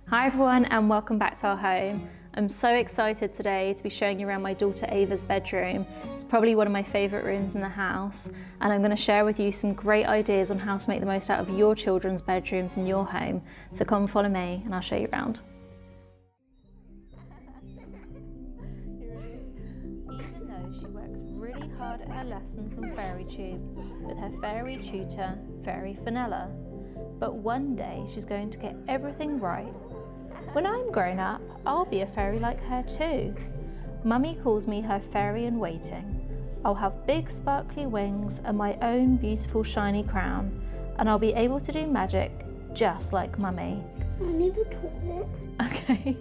Hi everyone and welcome back to our home. I'm so excited today to be showing you around my daughter Ava's bedroom. It's probably one of my favourite rooms in the house, and I'm going to share with you some great ideas on how to make the most out of your children's bedrooms in your home. So come follow me and I'll show you around. Even though she works really hard at her lessons on FairyTube with her fairy tutor, Fairy Fenella, but one day she's going to get everything right. When I'm grown up, I'll be a fairy like her too. Mummy calls me her fairy in waiting. I'll have big sparkly wings and my own beautiful shiny crown, and I'll be able to do magic just like Mummy. I need a toilet. Okay.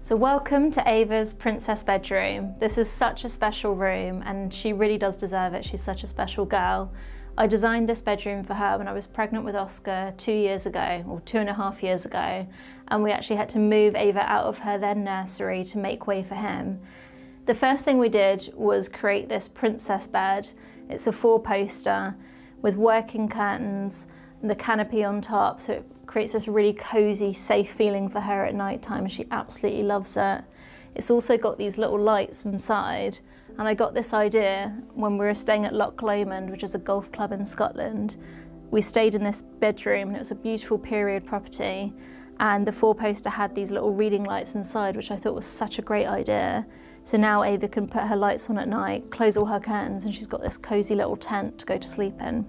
So welcome to Ava's princess bedroom. This is such a special room and she really does deserve it. She's such a special girl. I designed this bedroom for her when I was pregnant with Oscar 2 years ago, or 2.5 years ago, and we actually had to move Ava out of her then nursery to make way for him. The first thing we did was create this princess bed. It's a 4-poster with working curtains and the canopy on top, so it creates this really cozy, safe feeling for her at night time, and she absolutely loves it. It's also got these little lights inside. And I got this idea when we were staying at Loch Lomond, which is a golf club in Scotland. We stayed in this bedroom and it was a beautiful period property, and the 4-poster had these little reading lights inside, which I thought was such a great idea. So now Ava can put her lights on at night, close all her curtains, and she's got this cozy little tent to go to sleep in.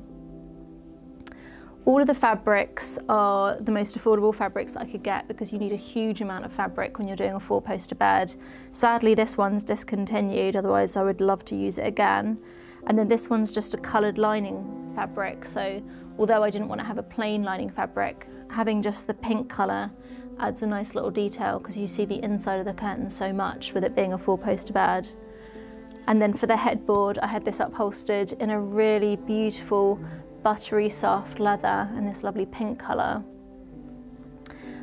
All of the fabrics are the most affordable fabrics that I could get because you need a huge amount of fabric when you're doing a 4-poster bed. Sadly, this one's discontinued, otherwise I would love to use it again. And then this one's just a coloured lining fabric, so although I didn't want to have a plain lining fabric, having just the pink colour adds a nice little detail because you see the inside of the curtain so much with it being a 4-poster bed. And then for the headboard, I had this upholstered in a really beautiful buttery soft leather in this lovely pink colour.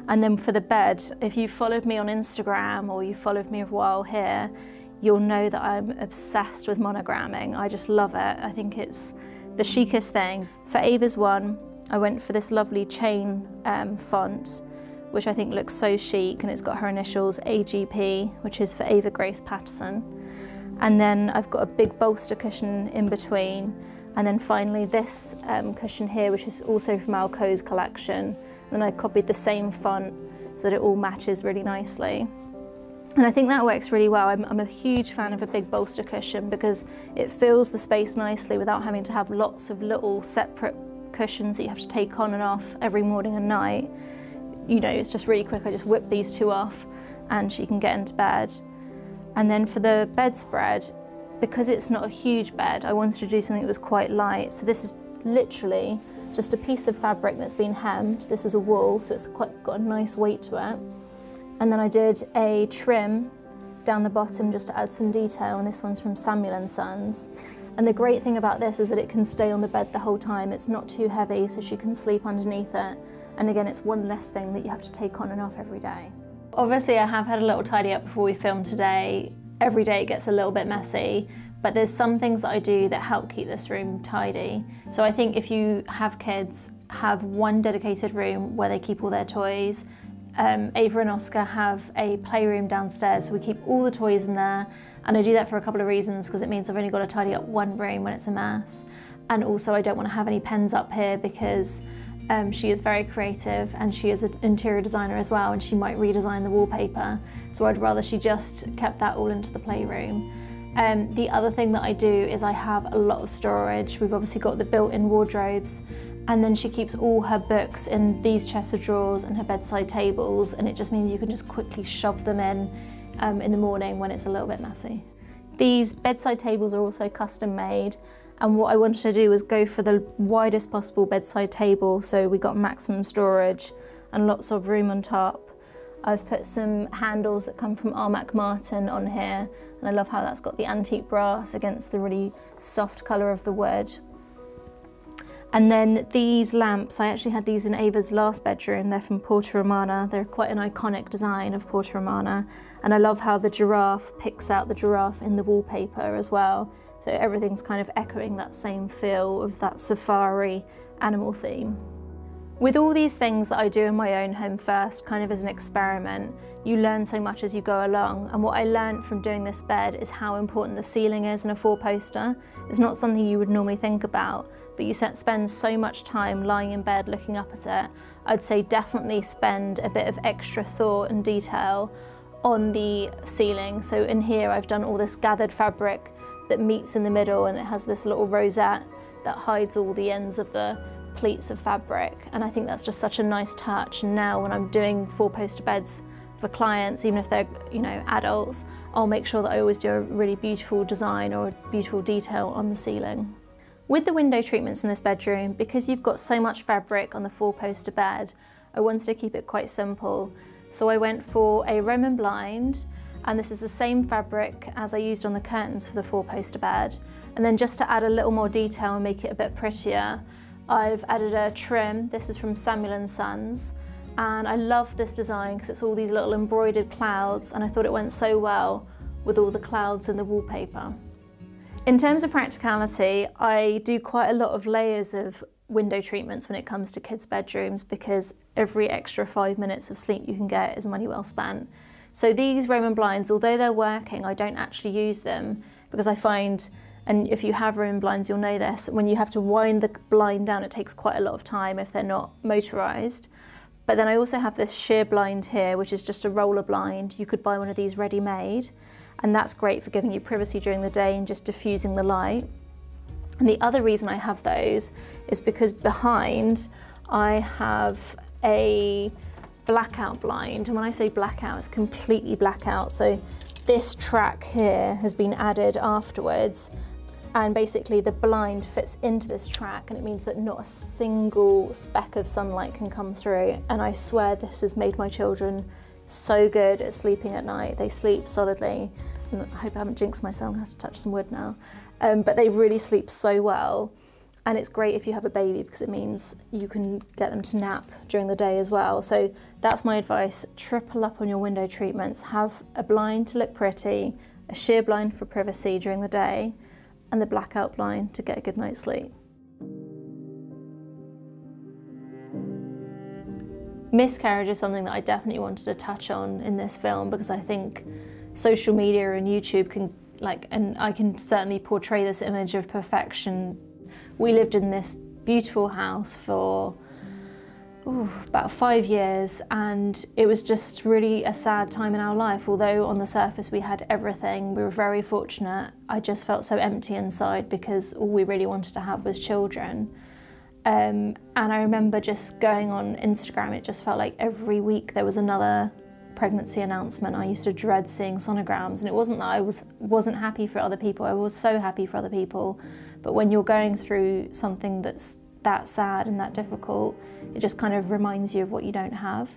And then for the bed, if you followed me on Instagram or you followed me a while here, you'll know that I'm obsessed with monogramming. I just love it. I think it's the chicest thing. For Ava's one, I went for this lovely chain font, which I think looks so chic, and it's got her initials AGP, which is for Ava Grace Paterson. And then I've got a big bolster cushion in between. And then finally this cushion here, which is also from Alco's collection. And I copied the same font so that it all matches really nicely. And I think that works really well. I'm a huge fan of a big bolster cushion because it fills the space nicely without having to have lots of little separate cushions that you have to take on and off every morning and night. You know, it's just really quick. I just whip these two off and she can get into bed. And then for the bedspread, because it's not a huge bed, I wanted to do something that was quite light. So this is literally just a piece of fabric that's been hemmed. This is a wool, so it's got a nice weight to it. And then I did a trim down the bottom just to add some detail, and this one's from Samuel & Sons. And the great thing about this is that it can stay on the bed the whole time. It's not too heavy, so she can sleep underneath it. And again, it's one less thing that you have to take on and off every day. Obviously, I have had a little tidy up before we filmed today. Every day it gets a little bit messy, but there's some things that I do that help keep this room tidy. So I think if you have kids, have one dedicated room where they keep all their toys. Ava and Oscar have a playroom downstairs, so we keep all the toys in there. And I do that for a couple of reasons, because it means I've only got to tidy up one room when it's a mess. And also I don't want to have any pens up here because she is very creative and she is an interior designer as well, and she might redesign the wallpaper. So I'd rather she just kept that all into the playroom. The other thing that I do is I have a lot of storage. We've obviously got the built-in wardrobes, and then she keeps all her books in these chest of drawers and her bedside tables, and it just means you can just quickly shove them in the morning when it's a little bit messy. These bedside tables are also custom made, and what I wanted to do was go for the widest possible bedside table, so we got maximum storage and lots of room on top. I've put some handles that come from Armac Martin on here, and I love how that's got the antique brass against the really soft colour of the wood. And then these lamps, I actually had these in Ava's last bedroom. They're from Porta Romana. They're quite an iconic design of Porta Romana, and I love how the giraffe picks out the giraffe in the wallpaper as well. So everything's kind of echoing that same feel of that safari animal theme. With all these things that I do in my own home first, kind of as an experiment, you learn so much as you go along. And what I learned from doing this bed is how important the ceiling is in a 4-poster. It's not something you would normally think about, but you spend so much time lying in bed looking up at it. I'd say definitely spend a bit of extra thought and detail on the ceiling. So in here I've done all this gathered fabric that meets in the middle, and it has this little rosette that hides all the ends of the pleats of fabric, and I think that's just such a nice touch. And now when I'm doing 4-poster beds for clients, even if they're, you know, adults, I'll make sure that I always do a really beautiful design or a beautiful detail on the ceiling. With the window treatments in this bedroom, because you've got so much fabric on the 4-poster bed, I wanted to keep it quite simple. So I went for a Roman blind, and this is the same fabric as I used on the curtains for the 4-poster bed. And then just to add a little more detail and make it a bit prettier, I've added a trim. This is from Samuel & Sons, and I love this design because it's all these little embroidered clouds, and I thought it went so well with all the clouds and the wallpaper. In terms of practicality, I do quite a lot of layers of window treatments when it comes to kids' bedrooms, because every extra 5 minutes of sleep you can get is money well spent. So these Roman blinds, although they're working, I don't actually use them because I find, and if you have Roman blinds, you'll know this, when you have to wind the blind down, it takes quite a lot of time if they're not motorised. But then I also have this sheer blind here, which is just a roller blind. You could buy one of these ready-made, and that's great for giving you privacy during the day and just diffusing the light. And the other reason I have those is because behind I have a blackout blind, and when I say blackout, it's completely blackout. So this track here has been added afterwards, and basically the blind fits into this track, and it means that not a single speck of sunlight can come through. And I swear this has made my children so good at sleeping at night. They sleep solidly, and I hope I haven't jinxed myself, I'm gonna have to touch some wood now. But they really sleep so well, and it's great if you have a baby because it means you can get them to nap during the day as well. So that's my advice: triple up on your window treatments. Have a blind to look pretty, a sheer blind for privacy during the day, and the blackout blind to get a good night's sleep. Miscarriage is something that I definitely wanted to touch on in this film, because I think social media and YouTube can, and I can certainly portray this image of perfection. We lived in this beautiful house for about 5 years, and it was just really a sad time in our life. Although on the surface we had everything, we were very fortunate, I just felt so empty inside because all we really wanted to have was children. And I remember just going on Instagram, it just felt like every week there was another pregnancy announcement. I used to dread seeing sonograms, and it wasn't that I wasn't happy for other people, I was so happy for other people, but when you're going through something that's that sad and that difficult, it just kind of reminds you of what you don't have.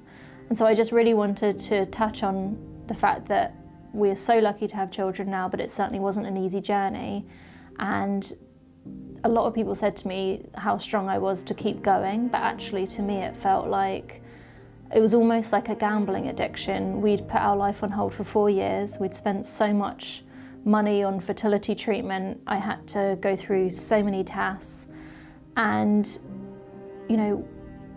And so I just really wanted to touch on the fact that we're so lucky to have children now, but it certainly wasn't an easy journey. And a lot of people said to me how strong I was to keep going, but actually to me it felt like it was almost like a gambling addiction. We'd put our life on hold for 4 years. We'd spent so much money on fertility treatment. I had to go through so many tests, and you know,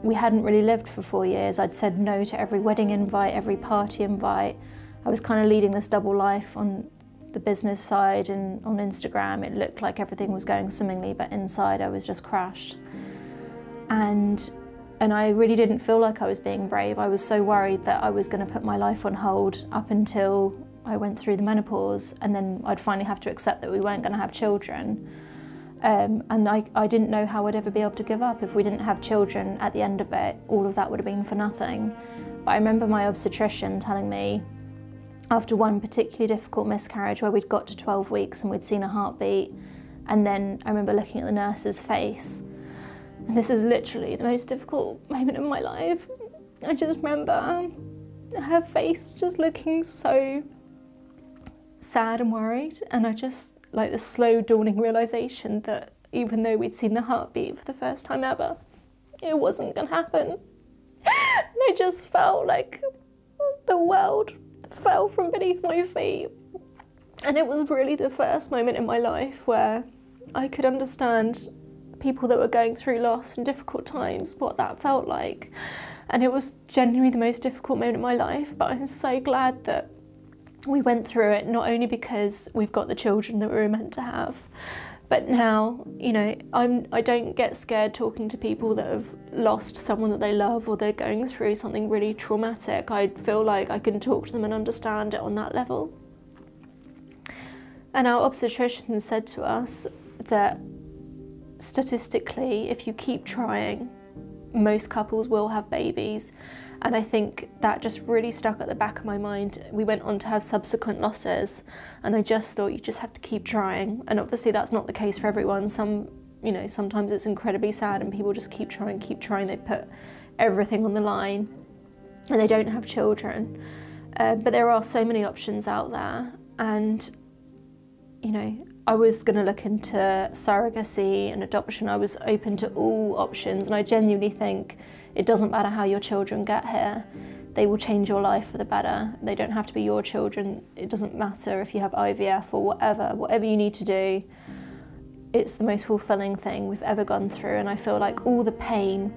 we hadn't really lived for 4 years. I'd said no to every wedding invite, every party invite. I was kind of leading this double life on the business side, and on Instagram it looked like everything was going swimmingly, but inside I was just crushed. And I really didn't feel like I was being brave. I was so worried that I was going to put my life on hold up until I went through the menopause, and then I'd finally have to accept that we weren't going to have children. And I didn't know how I'd ever be able to give up. If we didn't have children at the end of it, all of that would have been for nothing. But I remember my obstetrician telling me, after one particularly difficult miscarriage where we'd got to 12 weeks and we'd seen a heartbeat, and then I remember looking at the nurse's face, and this is literally the most difficult moment in my life. I just remember her face just looking so sad and worried, and I just, like, the slow dawning realisation that even though we'd seen the heartbeat for the first time ever, it wasn't going to happen. And I just felt like the world fell from beneath my feet. And it was really the first moment in my life where I could understand people that were going through loss and difficult times, what that felt like. And it was genuinely the most difficult moment of my life, but I'm so glad that we went through it, not only because we've got the children that we were meant to have, but now, you know, I don't get scared talking to people that have lost someone that they love or they're going through something really traumatic. I feel like I can talk to them and understand it on that level. And our obstetrician said to us that statistically, if you keep trying, most couples will have babies. And I think that just really stuck at the back of my mind. We went on to have subsequent losses, and I just thought you just have to keep trying. And obviously that's not the case for everyone. Sometimes it's incredibly sad and people just keep trying. They put everything on the line and they don't have children. But there are so many options out there. And, you know, I was going to look into surrogacy and adoption. I was open to all options, and I genuinely think it doesn't matter how your children get here. They will change your life for the better. They don't have to be your children. It doesn't matter if you have IVF or whatever you need to do. It's the most fulfilling thing we've ever gone through, and I feel like all the pain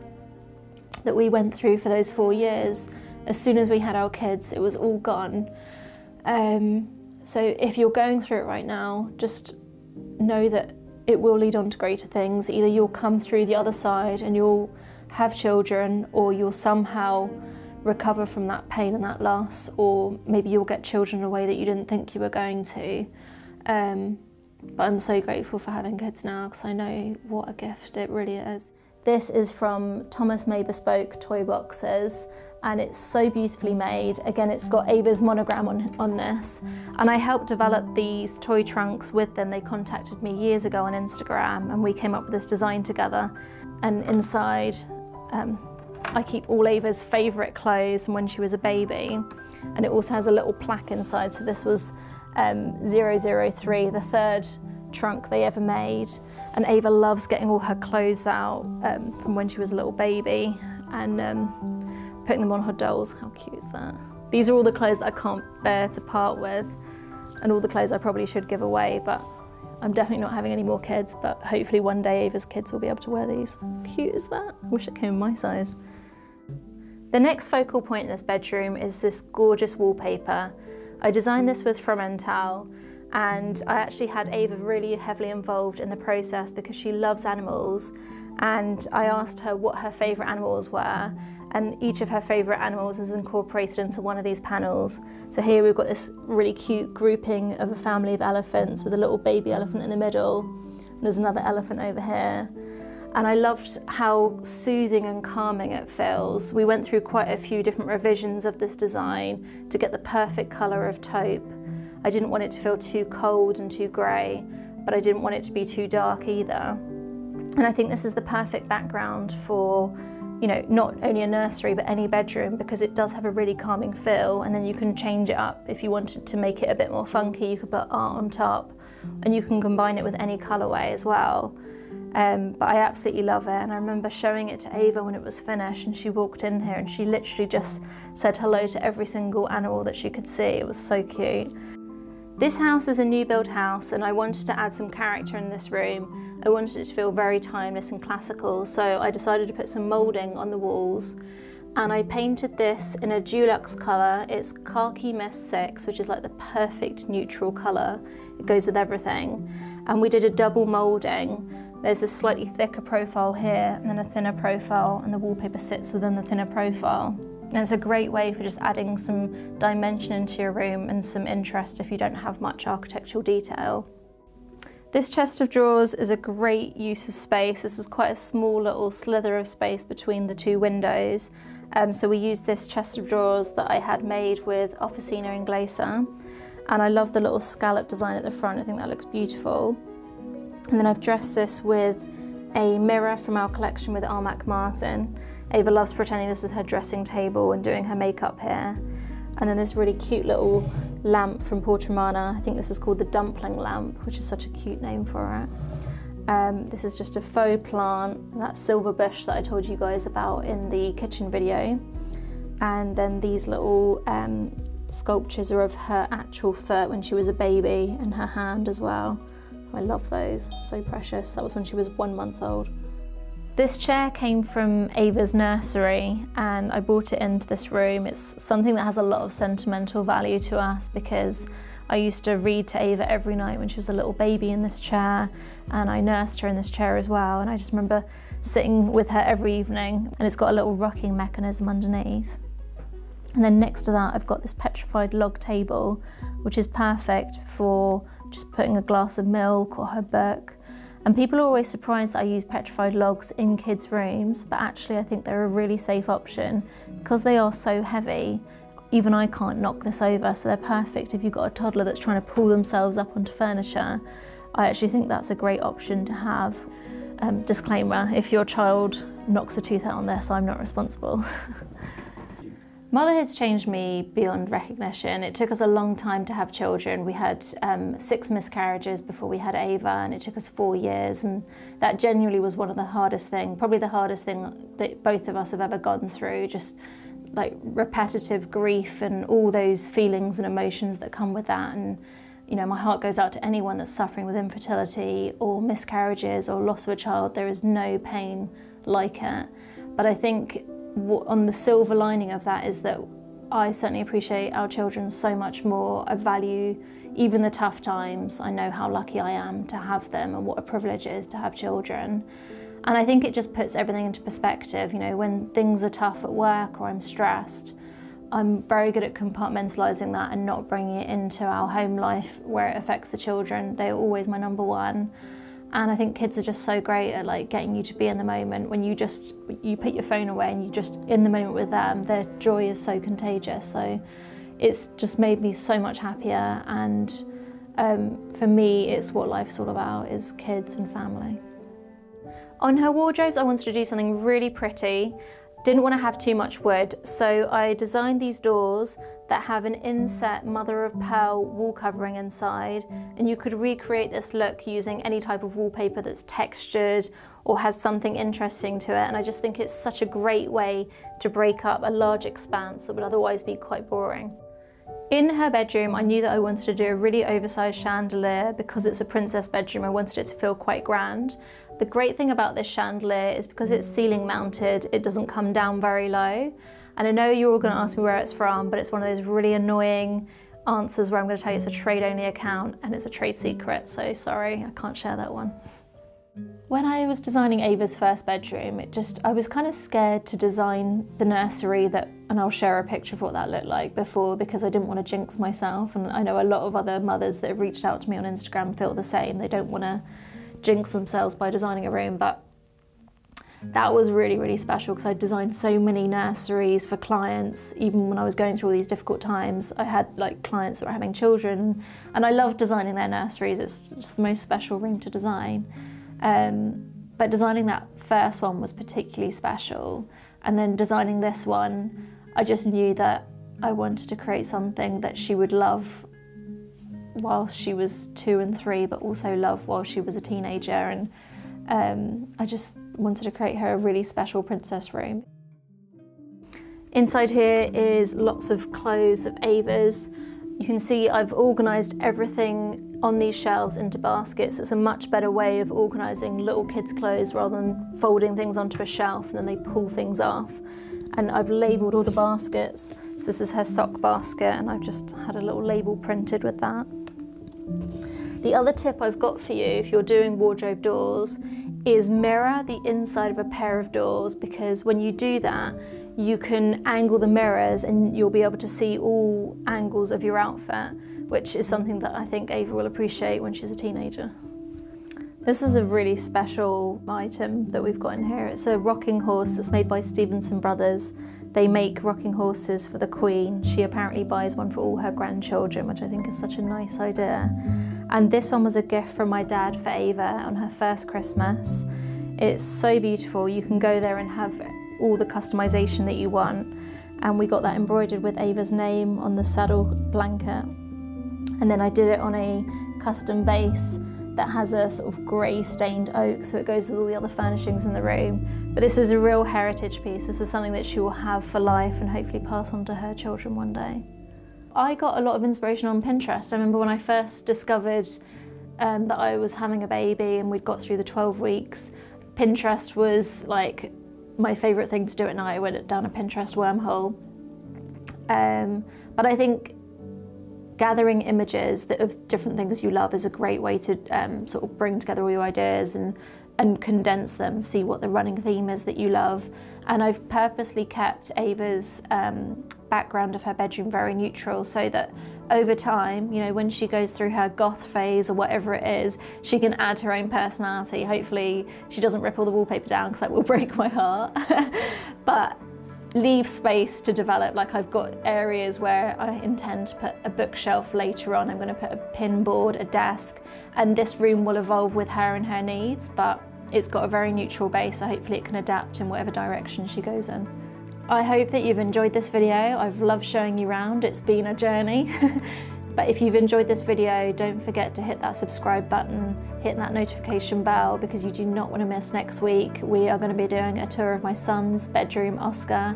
that we went through for those 4 years, as soon as we had our kids, it was all gone. So if you're going through it right now, just know that it will lead on to greater things. Either you'll come through the other side and you'll have children, or you'll somehow recover from that pain and that loss, or maybe you'll get children in a way that you didn't think you were going to. But I'm so grateful for having kids now, because I know what a gift it really is. This is from May Bespoke toy boxes, and it's so beautifully made. Again, it's got Avas monogram on this, and I helped develop these toy trunks with them. They contacted me years ago on Instagram, and we came up with this design together. And inside, I keep all Ava's favourite clothes from when she was a baby, and it also has a little plaque inside. So this was 003, the third trunk they ever made, and Ava loves getting all her clothes out from when she was a little baby and putting them on her dolls. How cute is that? These are all the clothes that I can't bear to part with, and all the clothes I probably should give away, but I'm definitely not having any more kids, but hopefully one day Ava's kids will be able to wear these. How cute is that? I wish it came in my size. The next focal point in this bedroom is this gorgeous wallpaper. I designed this with Fromental, and I actually had Ava really heavily involved in the process because she loves animals, and I asked her what her favourite animals were, and each of her favourite animals is incorporated into one of these panels. So here we've got this really cute grouping of a family of elephants with a little baby elephant in the middle. There's another elephant over here. And I loved how soothing and calming it feels. We went through quite a few different revisions of this design to get the perfect colour of taupe. I didn't want it to feel too cold and too grey, but I didn't want it to be too dark either. And I think this is the perfect background for, you know, not only a nursery but any bedroom, because it does have a really calming feel, and then you can change it up. If you wanted to make it a bit more funky, you could put art on top, and you can combine it with any colourway as well. But I absolutely love it, and I remember showing it to Ava when it was finished, and she walked in here and she literally just said hello to every single animal that she could see. It was so cute. This house is a new build house, and I wanted to add some character in this room. I wanted it to feel very timeless and classical, so I decided to put some moulding on the walls, and I painted this in a Dulux colour. It's Khaki Mist 6, which is like the perfect neutral colour. It goes with everything. And we did a double moulding. There's a slightly thicker profile here and then a thinner profile, and the wallpaper sits within the thinner profile. And it's a great way for just adding some dimension into your room and some interest if you don't have much architectural detail. This chest of drawers is a great use of space. This is quite a small little slither of space between the two windows. So we used this chest of drawers that I had made with Officina and Glacier. And I love the little scallop design at the front. I think that looks beautiful. And then I've dressed this with a mirror from our collection with Armac Martin. Ava loves pretending this is her dressing table and doing her makeup here. And then this really cute little lamp from Portramana. I think this is called the dumpling lamp, which is such a cute name for it. This is just a faux plant, that silver bush that I told you guys about in the kitchen video. And then these little sculptures are of her actual foot when she was a baby, and her hand as well. I love those, so precious. That was when she was 1 month old. This chair came from Avas Nursery and I brought it into this room. It's something that has a lot of sentimental value to us because I used to read to Ava every night when she was a little baby in this chair, and I nursed her in this chair as well, and I just remember sitting with her every evening, and it's got a little rocking mechanism underneath. And then next to that I've got this petrified log table, which is perfect for just putting a glass of milk or her book. And people are always surprised that I use petrified logs in kids' rooms, but actually I think they're a really safe option because they are so heavy. Even I can't knock this over, so they're perfect if you've got a toddler that's trying to pull themselves up onto furniture. I actually think that's a great option to have. Disclaimer, if your child knocks a tooth out on this, I'm not responsible. Motherhood's changed me beyond recognition. It took us a long time to have children. We had 6 miscarriages before we had Ava, and it took us 4 years, and that genuinely was one of the hardest things, probably the hardest thing that both of us have ever gone through, just like repetitive grief and all those feelings and emotions that come with that. And you know, my heart goes out to anyone that's suffering with infertility or miscarriages or loss of a child. There is no pain like it. But I think on the silver lining of that is that I certainly appreciate our children so much more. I value even the tough times. I know how lucky I am to have them and what a privilege it is to have children. And I think it just puts everything into perspective. You know, when things are tough at work or I'm stressed, I'm very good at compartmentalising that and not bringing it into our home life where it affects the children. They're always my number one. And I think kids are just so great at like getting you to be in the moment. When you put your phone away and you just in the moment with them, their joy is so contagious. So it's just made me so much happier. And for me, it's what life's all about, is kids and family. On her wardrobes, I wanted to do something really pretty. Didn't want to have too much wood, so I designed these doors that have an inset mother of pearl wall covering inside, and you could recreate this look using any type of wallpaper that's textured or has something interesting to it. And I just think it's such a great way to break up a large expanse that would otherwise be quite boring. In her bedroom, I knew that I wanted to do a really oversized chandelier because it's a princess bedroom. I wanted it to feel quite grand. The great thing about this chandelier is because it's ceiling mounted, it doesn't come down very low. And I know you're all going to ask me where it's from, but it's one of those really annoying answers where I'm going to tell you it's a trade-only account and it's a trade secret, so sorry, I can't share that one. When I was designing Ava's first bedroom, I was kind of scared to design the nursery and I'll share a picture of what that looked like before, because I didn't want to jinx myself. And I know a lot of other mothers that have reached out to me on Instagram feel the same. They don't want to jinx themselves by designing a room, but that was really, really special because I designed so many nurseries for clients. Even when I was going through all these difficult times, I had like clients that were having children, and I loved designing their nurseries. It's just the most special room to design. But designing that first one was particularly special, and then designing this one, I just knew that I wanted to create something that she would love while she was 2 and 3, but also love while she was a teenager. And I just wanted to create her a really special princess room. Inside here is lots of clothes of Ava's. You can see I've organised everything on these shelves into baskets. It's a much better way of organising little kids' clothes rather than folding things onto a shelf and then they pull things off. And I've labelled all the baskets. So this is her sock basket, and I've just had a little label printed with that. The other tip I've got for you if you're doing wardrobe doors is mirror the inside of a pair of doors, because when you do that, you can angle the mirrors and you'll be able to see all angles of your outfit, which is something that I think Ava will appreciate when she's a teenager. This is a really special item that we've got in here. It's a rocking horse that's made by Stevenson Brothers. They make rocking horses for the Queen. She apparently buys one for all her grandchildren, which I think is such a nice idea. And this one was a gift from my dad for Ava on her first Christmas. It's so beautiful. You can go there and have all the customization that you want. And we got that embroidered with Ava's name on the saddle blanket. And then I did it on a custom base that has a sort of grey stained oak, so it goes with all the other furnishings in the room. But this is a real heritage piece. This is something that she will have for life and hopefully pass on to her children one day. I got a lot of inspiration on Pinterest. I remember when I first discovered that I was having a baby and we'd got through the 12 weeks, Pinterest was like my favourite thing to do at night. I went down a Pinterest wormhole. But I think gathering images of different things you love is a great way to sort of bring together all your ideas and condense them, see what the running theme is that you love. And I've purposely kept Ava's background of her bedroom very neutral so that over time, you know, when she goes through her goth phase or whatever it is, she can add her own personality. Hopefully she doesn't rip all the wallpaper down because that will break my heart. But leave space to develop. Like, I've got areas where I intend to put a bookshelf later on. I'm going to put a pin board, a desk, and this room will evolve with her and her needs, but it's got a very neutral base, so hopefully it can adapt in whatever direction she goes in. I hope that you've enjoyed this video. I've loved showing you around. It's been a journey. But if you've enjoyed this video, don't forget to hit that subscribe button, hit that notification bell, because you do not want to miss next week. We are going to be doing a tour of my son's bedroom, Oscar.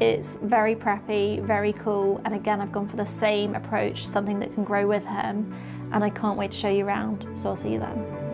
It's very preppy, very cool, and again, I've gone for the same approach, something that can grow with him, and I can't wait to show you around, so I'll see you then.